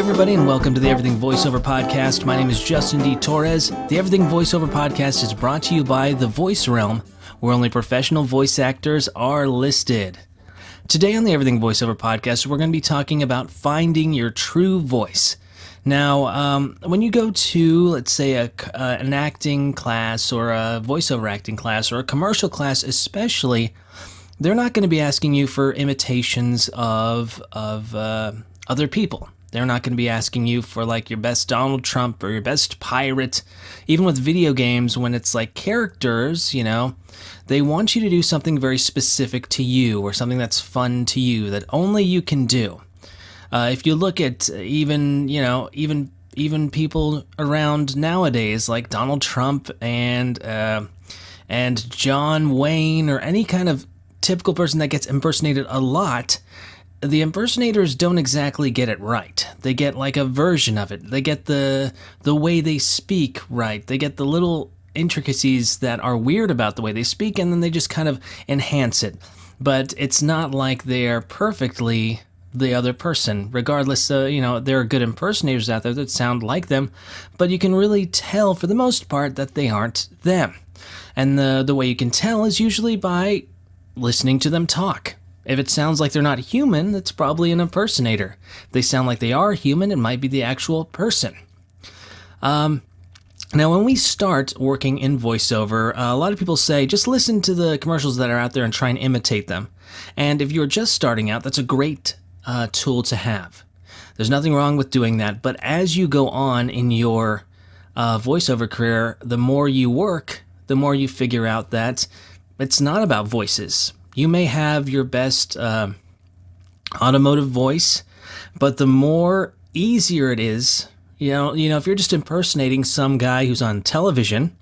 everybody, and welcome to the Everything Voiceover Podcast. My name is Justin D. Torres. The Everything Voiceover Podcast is brought to you by The Voice Realm, where only professional voice actors are listed. Today on the Everything Voiceover Podcast, we're going to be talking about finding your true voice. Now, when you go to, let's say, an acting class or a voiceover acting class or a commercial class especially, they're not going to be asking you for imitations of other people. They're not going to be asking you for like your best Donald Trump or your best pirate. Even with video games, when it's like characters, they want you to do something very specific to you or something that's fun to you that only you can do. If you look at even people around nowadays like Donald Trump and John Wayne or any kind of typical person that gets impersonated a lot, the impersonators don't exactly get it right. They get like a version of it. They get the way they speak right. They get the little intricacies that are weird about the way they speak, and then they just kind of enhance it. But it's not like they're perfectly the other person. Regardless, there are good impersonators out there that sound like them, but you can really tell for the most part that they aren't them. And the way you can tell is usually by listening to them talk. If it sounds like they're not human, it's probably an impersonator. If they sound like they are human, it might be the actual person. Now, when we start working in voiceover, a lot of people say, just listen to the commercials that are out there and try and imitate them. And if you're just starting out, that's a great tool to have. There's nothing wrong with doing that. But as you go on in your voiceover career, the more you work, the more you figure out that it's not about voices. You may have your best automotive voice, but the more easier it is, if you're just impersonating some guy who's on television,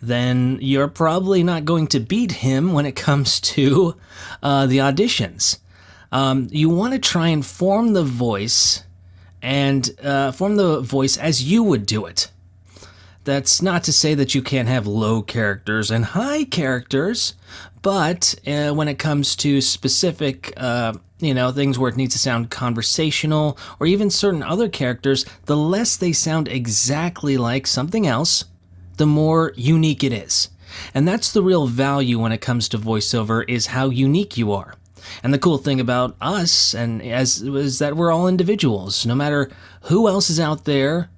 then you're probably not going to beat him when it comes to the auditions. You want to try and form the voice as you would do it. That's not to say that you can't have low characters and high characters, but when it comes to specific, things where it needs to sound conversational or even certain other characters, the less they sound exactly like something else, the more unique it is. And that's the real value when it comes to voiceover, is how unique you are. And the cool thing about us is that we're all individuals. No matter who else is out there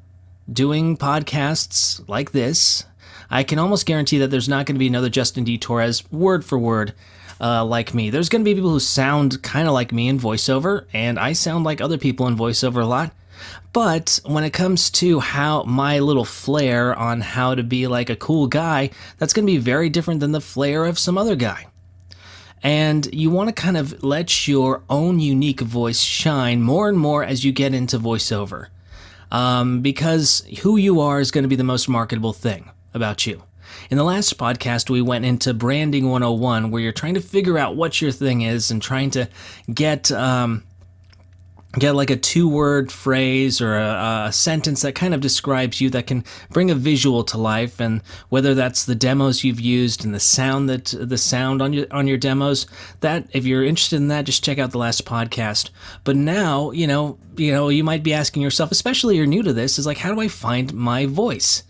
doing podcasts like this, I can almost guarantee that there's not going to be another Justin D. Torres word for word like me. There's going to be people who sound kind of like me in voiceover, and I sound like other people in voiceover a lot. But when it comes to how my little flair on how to be like a cool guy, that's going to be very different than the flair of some other guy. And you want to kind of let your own unique voice shine more and more as you get into voiceover. Because who you are is going to be the most marketable thing about you. In the last podcast, we went into Branding 101, where you're trying to figure out what your thing is and trying to get like a 2-word phrase or a sentence that kind of describes you, that can bring a visual to life. And whether that's the demos you've used and the sound on your demos, that if you're interested in that, just check out the last podcast. But now, you might be asking yourself, especially if you're new to this, is like, how do I find my voice?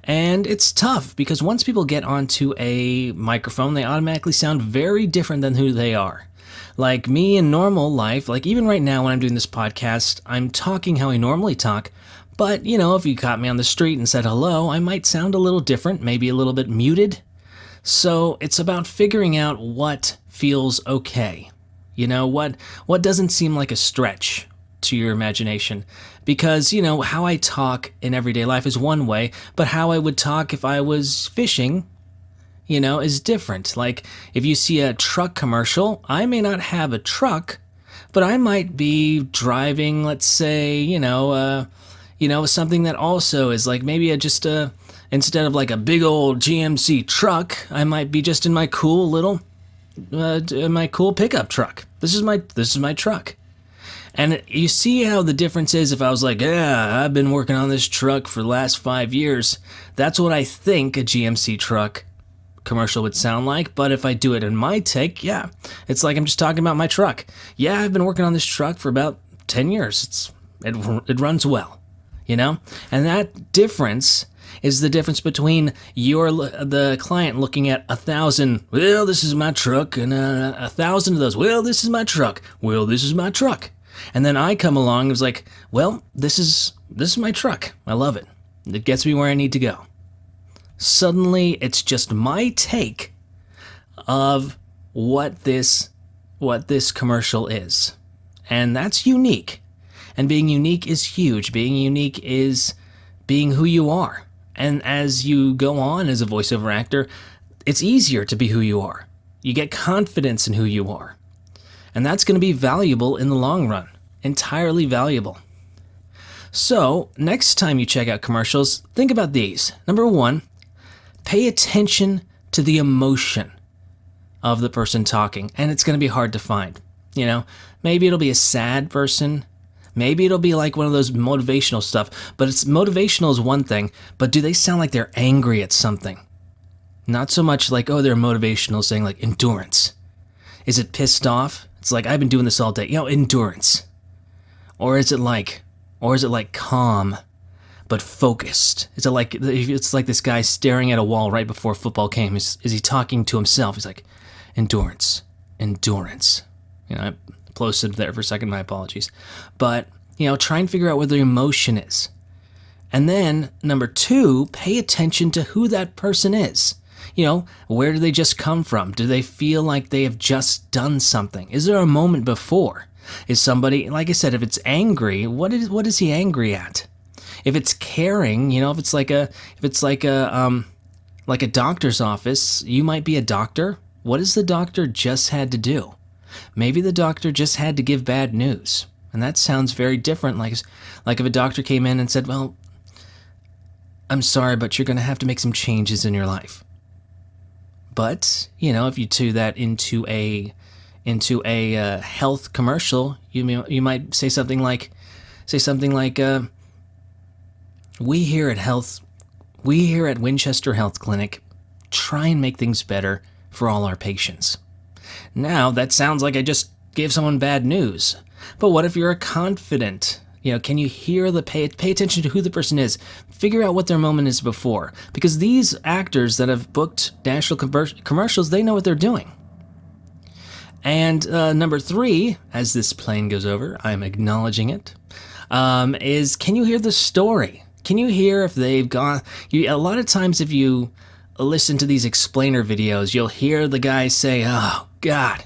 And it's tough because once people get onto a microphone, they automatically sound very different than who they are. Like me in normal life, like even right now when I'm doing this podcast, I'm talking how I normally talk. But, if you caught me on the street and said hello, I might sound a little different, maybe a little bit muted. So it's about figuring out what feels okay. What doesn't seem like a stretch to your imagination. Because, how I talk in everyday life is one way, but how I would talk if I was fishing, is different. Like, if you see a truck commercial, I may not have a truck, but I might be driving, let's say, something that also is like maybe instead of like a big old GMC truck, I might be just in my cool little, my cool pickup truck. This is my truck. And you see how the difference is if I was like, yeah, I've been working on this truck for the last 5 years. That's what I think a GMC truck commercial would sound like. But if I do it in my take, yeah, it's like I'm just talking about my truck. Yeah, I've been working on this truck for about 10 years. It runs well, And that difference is the difference between the client looking at 1,000, well, this is my truck, and 1,000 of those, well, this is my truck, well, this is my truck. And then I come along and was like, well, this is my truck. I love it. It gets me where I need to go. Suddenly, it's just my take of what this commercial is. And that's unique. And being unique is huge. Being unique is being who you are. And as you go on as a voiceover actor, it's easier to be who you are. You get confidence in who you are. And that's going to be valuable in the long run. Entirely valuable. So, next time you check out commercials, think about these. Number 1, pay attention to the emotion of the person talking. And it's going to be hard to find. Maybe it'll be a sad person. Maybe it'll be like one of those motivational stuff, but it's motivational is one thing, but do they sound like they're angry at something? Not so much like, oh, they're motivational, saying like endurance. Is it pissed off? It's like, I've been doing this all day, endurance. Or is it like calm, but focused? It's like this guy staring at a wall right before a football game. Is he talking to himself? He's like, endurance. I plosive there for a second, my apologies. But, try and figure out what the emotion is. And then, number 2, pay attention to who that person is. Where do they just come from? Do they feel like they have just done something? Is there a moment before? Is somebody, like I said, if it's angry, what is he angry at? If it's caring, if it's like a doctor's office, you might be a doctor. What has the doctor just had to do? Maybe the doctor just had to give bad news. And that sounds very different. Like if a doctor came in and said, well, I'm sorry, but you're going to have to make some changes in your life. But, if you do that into a health commercial, you might say something like, we here at Winchester Health Clinic try and make things better for all our patients. Now, that sounds like I just gave someone bad news. But what if you're a confident? Can you hear pay attention to who the person is? Figure out what their moment is before. Because these actors that have booked national commercials, they know what they're doing. And number 3, as this plane goes over, I'm acknowledging it, is can you hear the story? Can you hear if they've gone? A lot of times if you listen to these explainer videos, you'll hear the guy say, oh, God,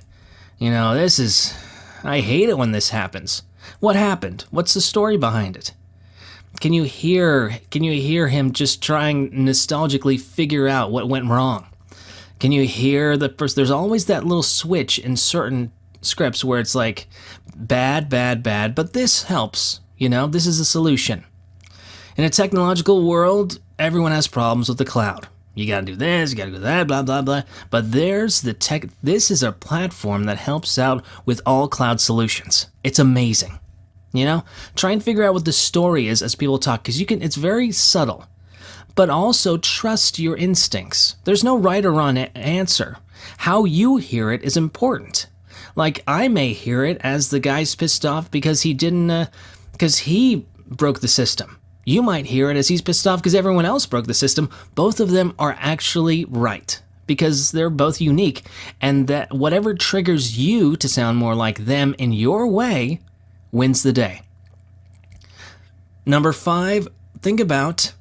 I hate it when this happens. What happened? What's the story behind it? Can you hear him just trying nostalgically figure out what went wrong? Can you hear there's always that little switch in certain scripts where it's like, bad, but this helps, this is a solution. In a technological world, everyone has problems with the cloud. You gotta do this, you gotta do that, blah, blah, blah. But there's the tech. This is a platform that helps out with all cloud solutions. It's amazing. Try and figure out what the story is as people talk, because it's very subtle. But also trust your instincts. There's no right or wrong answer. How you hear it is important. Like, I may hear it as the guy's pissed off because he broke the system. You might hear it as he's pissed off because everyone else broke the system. Both of them are actually right because they're both unique, and that whatever triggers you to sound more like them in your way wins the day. Number 4, think about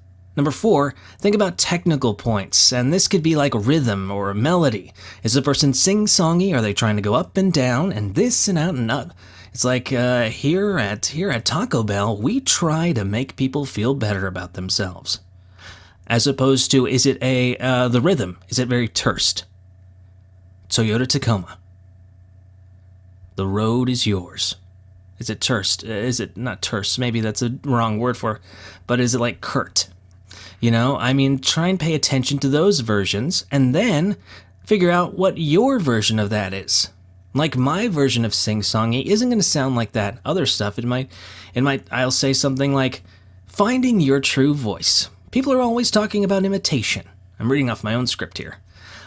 technical points, and this could be like rhythm or melody. Is the person sing-songy? Are they trying to go up and down and this and out and up? It's like here at Taco Bell, we try to make people feel better about themselves. As opposed to, is it the rhythm? Is it very terse? Toyota Tacoma. The road is yours. Is it terse? Is it not terse? Maybe that's a wrong word for it. But is it like curt? Try and pay attention to those versions and then figure out what your version of that is. Like, my version of sing-songy isn't going to sound like that other stuff. I'll say something like, finding your true voice. People are always talking about imitation. I'm reading off my own script here.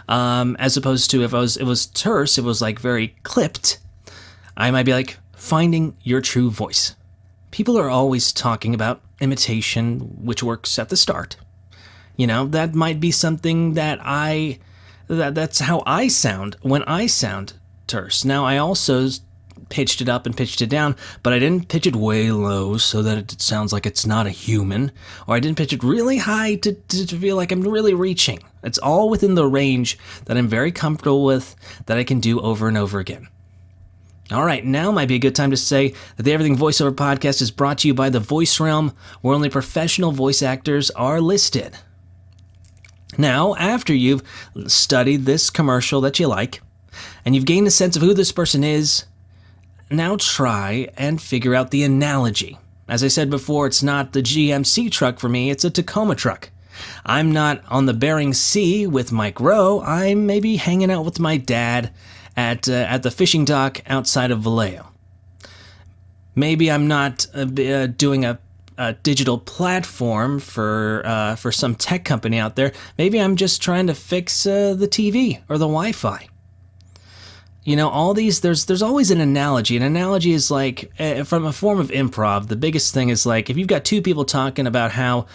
As opposed to if it was terse, it was like very clipped. I might be like, finding your true voice. people are always talking about imitation, which works at the start. That might be something that's how I sound when I sound terse. Now, I also pitched it up and pitched it down, but I didn't pitch it way low so that it sounds like it's not a human, or I didn't pitch it really high to feel like I'm really reaching. It's all within the range that I'm very comfortable with, that I can do over and over again. All right, now might be a good time to say that the Everything Voiceover Podcast is brought to you by the Voice Realm, where only professional voice actors are listed. Now, after you've studied this commercial that you like, and you've gained a sense of who this person is, now try and figure out the analogy. As I said before, it's not the GMC truck for me, it's a Tacoma truck. I'm not on the Bering Sea with Mike Rowe, I'm maybe hanging out with my dad at the fishing dock outside of Vallejo. Maybe I'm not doing a digital platform for some tech company out there. Maybe I'm just trying to fix the TV or the Wi-Fi. All these, there's always an analogy. An analogy is like, from a form of improv, the biggest thing is like, if you've got two people talking about how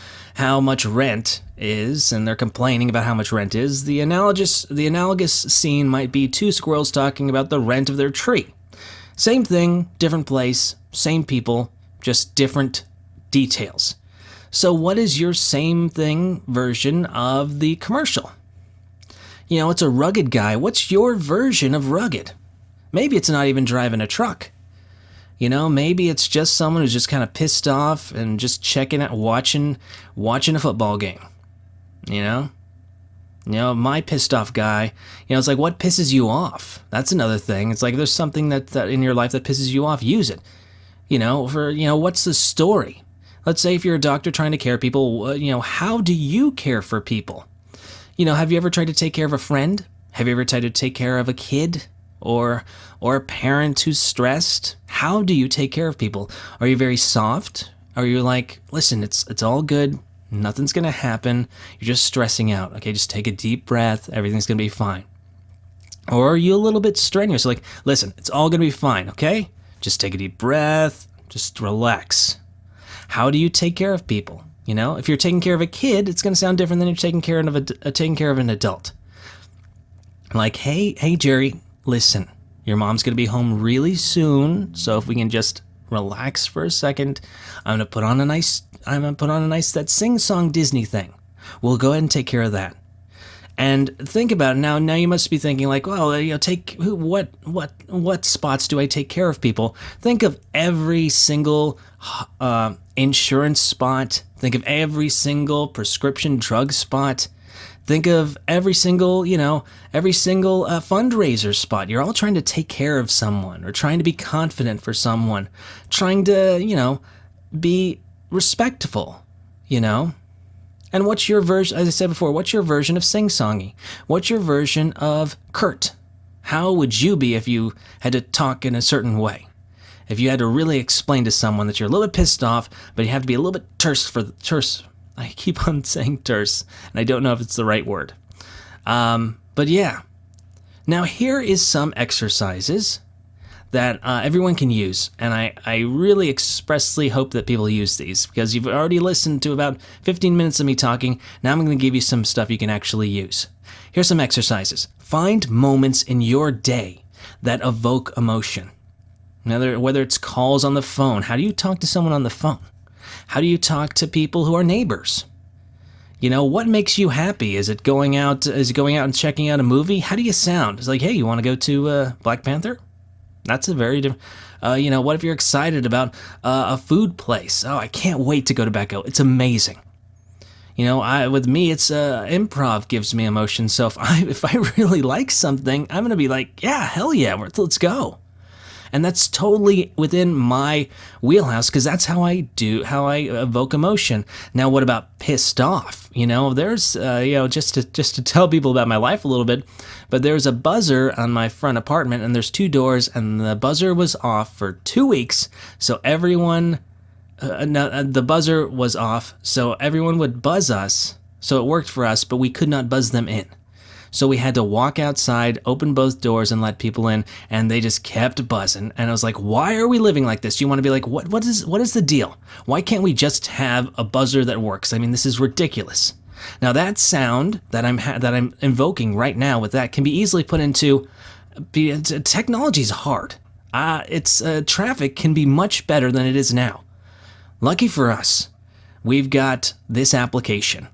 much rent is, and they're complaining about how much rent is, the analogous scene might be two squirrels talking about the rent of their tree. Same thing, different place, same people, just different details. So what is your same thing version of the commercial? It's a rugged guy. What's your version of rugged? Maybe it's not even driving a truck. Maybe it's just someone who's just kind of pissed off and just checking out, watching a football game. My pissed off guy, it's like, what pisses you off? That's another thing. It's like, there's something that in your life that pisses you off, use it. What's the story? Let's say if you're a doctor trying to care people, how do you care for people? Have you ever tried to take care of a friend? Have you ever tried to take care of a kid or a parent who's stressed? How do you take care of people? Are you very soft? Are you like, listen, it's all good. Nothing's going to happen. You're just stressing out. Okay, just take a deep breath. Everything's going to be fine. Or are you a little bit strenuous? Like, listen, it's all going to be fine, okay? Just take a deep breath. Just relax. How do you take care of people? If you're taking care of a kid, it's going to sound different than you're taking care of an adult. Like, hey, Jerry, listen, your mom's going to be home really soon, so if we can just relax for a second, I'm going to put on a nice that sing-song Disney thing. We'll go ahead and take care of that. And think about it now. Now you must be thinking like, well, what spots do I take care of people? Think of every single insurance spot. Think of every single prescription drug spot. Think of every single fundraiser spot. You're all trying to take care of someone, or trying to be confident for someone, trying to, be respectful, And what's your version, as I said before, what's your version of sing-songy? What's your version of curt? How would you be if you had to talk in a certain way? If you had to really explain to someone that you're a little bit pissed off, but you have to be a little bit terse. I keep on saying terse, and I don't know if it's the right word. But yeah. Now here is some exercises that everyone can use, and I really expressly hope that people use these, because you've already listened to about 15 minutes of me talking. Now I'm going to give you some stuff you can actually use. Here's some exercises. Find moments in your day that evoke emotion. Now, whether it's calls on the phone, how do you talk to someone on the phone? How do you talk to people who are neighbors? What makes you happy? Is it going out and checking out a movie? How do you sound? It's like, hey, you want to go to Black Panther? That's a very different. What if you're excited about a food place? Oh, I can't wait to go to Becco. It's amazing. With me, it's improv gives me emotion. So if I really like something, I'm gonna be like, yeah, hell yeah, let's go. And that's totally within my wheelhouse, because that's how I evoke emotion. Now, what about pissed off? There's, just to tell people about my life a little bit, but there's a buzzer on my front apartment, and there's two doors, and the buzzer was off for 2 weeks, so everyone, the buzzer was off, so everyone would buzz us, so it worked for us, but we could not buzz them in. So we had to walk outside, open both doors, and let people in, and they just kept buzzing. And I was like, why are we living like this? You want to be like, what is the deal? Why can't we just have a buzzer that works? I mean, this is ridiculous. Now that sound that I'm invoking right now with that can be easily put into technology's hard. Traffic can be much better than it is now. Lucky for us, we've got this application.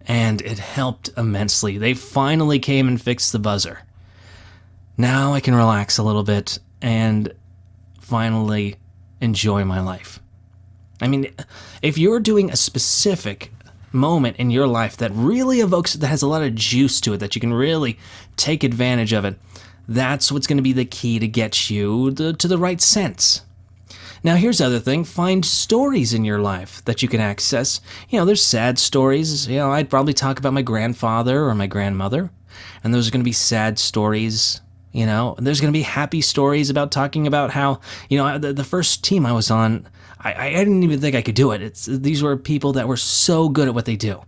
And it helped immensely. They finally came and fixed the buzzer. Now I can relax a little bit and finally enjoy my life. I mean, if you're doing a specific moment in your life that really evokes, that has a lot of juice to it, that you can really take advantage of it, that's what's going to be the key to get you to the right sense. Now, here's the other thing. Find stories in your life that you can access. There's sad stories. I'd probably talk about my grandfather or my grandmother, and those are going to be sad stories. And there's going to be happy stories about talking about how, the first team I was on, I didn't even think I could do it. These were people that were so good at what they do.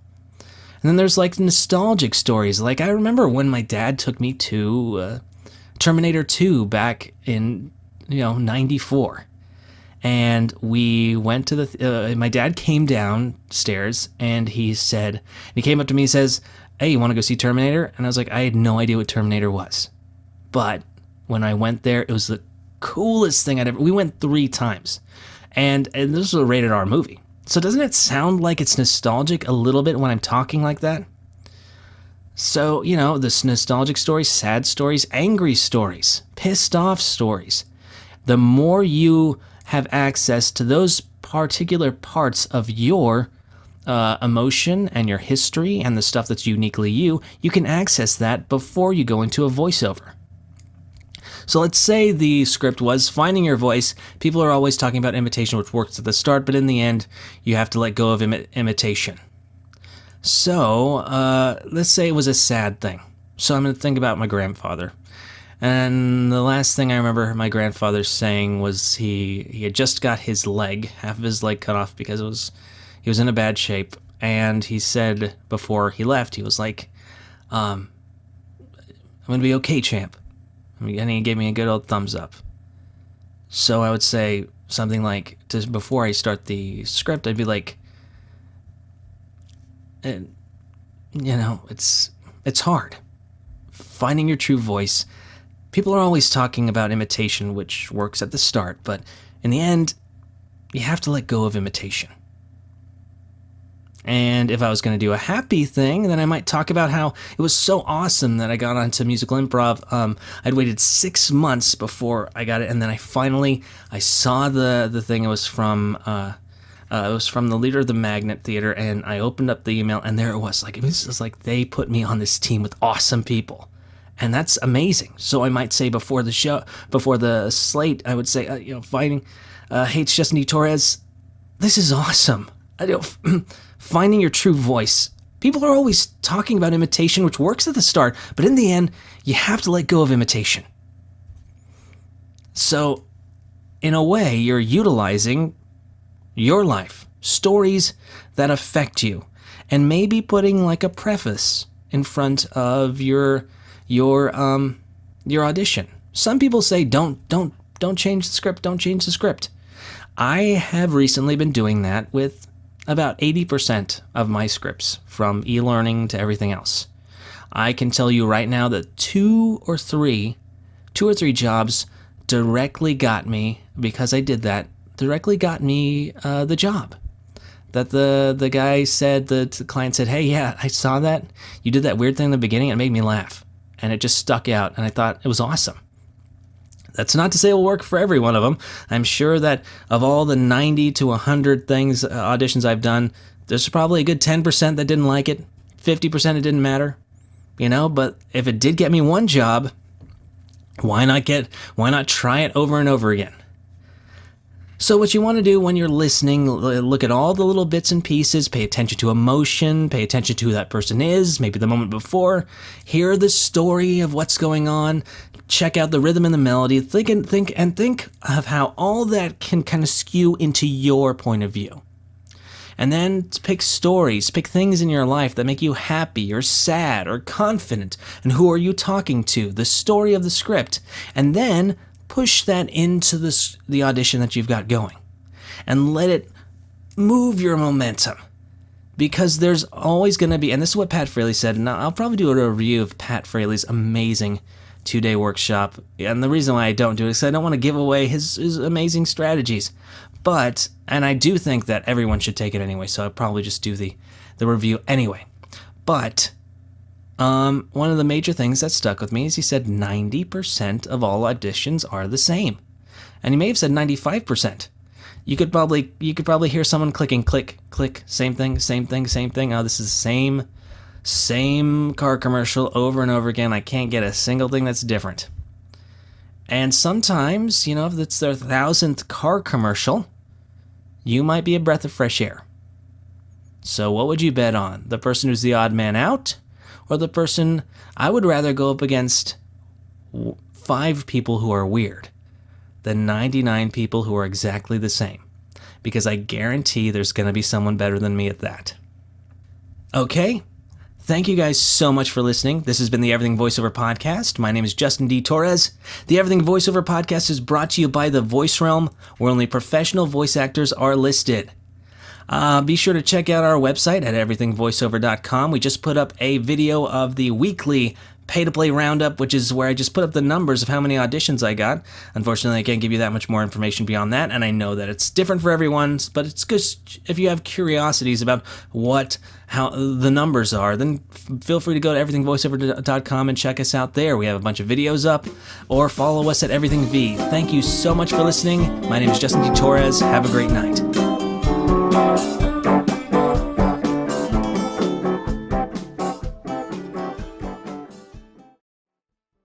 And then there's like nostalgic stories. Like I remember when my dad took me to Terminator 2 back in, 94. And we went to my dad came downstairs and he came up to me and says, hey, you want to go see Terminator? And I was like, I had no idea what Terminator was. But when I went there, it was the coolest thing we went 3 times. And this was a rated R movie. So doesn't it sound like it's nostalgic a little bit when I'm talking like that? So, this nostalgic stories, sad stories, angry stories, pissed off stories. The more you have access to those particular parts of your emotion and your history and the stuff that's uniquely you can access that before you go into a voiceover. So let's say the script was finding your voice. People are always talking about imitation, which works at the start, but in the end, you have to let go of imitation. So let's say it was a sad thing. So I'm going to think about my grandfather. And the last thing I remember my grandfather saying was he had just got his leg, half of his leg cut off because he was in a bad shape. And he said before he left, he was like, I'm going to be okay, champ. And he gave me a good old thumbs up. So I would say something like, before I start the script, I'd be like, it's hard. Finding your true voice. People are always talking about imitation, which works at the start, but in the end, you have to let go of imitation. And if I was going to do a happy thing, then I might talk about how it was so awesome that I got onto musical improv. I'd waited 6 months before I got it, and then I saw the thing. It was from the leader of the Magnet Theater, and I opened up the email, and there it was. It was like they put me on this team with awesome people. And that's amazing. So I might say before the slate, I would say, fighting, hey, it's just Torres. This is awesome. Finding your true voice. People are always talking about imitation, which works at the start, but in the end, you have to let go of imitation. So, in a way, you're utilizing your life, stories that affect you, and maybe putting like a preface in front of your audition. Some people say don't change the script, don't change the script. I have recently been doing that with about 80% of my scripts, from e-learning to everything else. I can tell you right now that two or three jobs directly got me, because I did that, the job. That the guy said, the client said, hey, yeah, I saw that. You did that weird thing in the beginning, it made me laugh. And it just stuck out, and I thought it was awesome. That's not to say it will work for every one of them. I'm sure that of all the 90 to 100 auditions I've done, there's probably a good 10% that didn't like it. 50% it didn't matter. But if it did get me one job, why not try it over and over again? So what you want to do when you're listening, look at all the little bits and pieces, pay attention to emotion, pay attention to who that person is, maybe the moment before, hear the story of what's going on, check out the rhythm and the melody, think of how all that can kind of skew into your point of view. And then pick stories, pick things in your life that make you happy or sad or confident. And who are you talking to? The story of the script. And then push that into the audition that you've got going. And let it move your momentum. Because there's always going to be, and this is what Pat Fraley said, and I'll probably do a review of Pat Fraley's amazing 2-day workshop. And the reason why I don't do it is because I don't want to give away his amazing strategies. But, and I do think that everyone should take it anyway, so I'll probably just do the review anyway. But one of the major things that stuck with me is he said 90% of all auditions are the same. And he may have said 95%. You could probably hear someone clicking, click, click, same thing, same thing, same thing. Oh, this is the same car commercial over and over again. I can't get a single thing that's different. And sometimes, if it's their 1,000th car commercial, you might be a breath of fresh air. So what would you bet on? The person who's the odd man out? Or the person, I would rather go up against 5 people who are weird than 99 people who are exactly the same. Because I guarantee there's going to be someone better than me at that. Okay? Thank you guys so much for listening. This has been the Everything Voiceover Podcast. My name is Justin D. Torres. The Everything Voiceover Podcast is brought to you by the Voice Realm, where only professional voice actors are listed. Be sure to check out our website at everythingvoiceover.com. We just put up a video of the weekly pay-to-play roundup, which is where I just put up the numbers of how many auditions I got. Unfortunately, I can't give you that much more information beyond that, and I know that it's different for everyone, but it's good if you have curiosities about how the numbers are, then feel free to go to everythingvoiceover.com and check us out there. We have a bunch of videos up, or follow us at Everything V. Thank you so much for listening. My name is Justin D. Torres. Have a great night.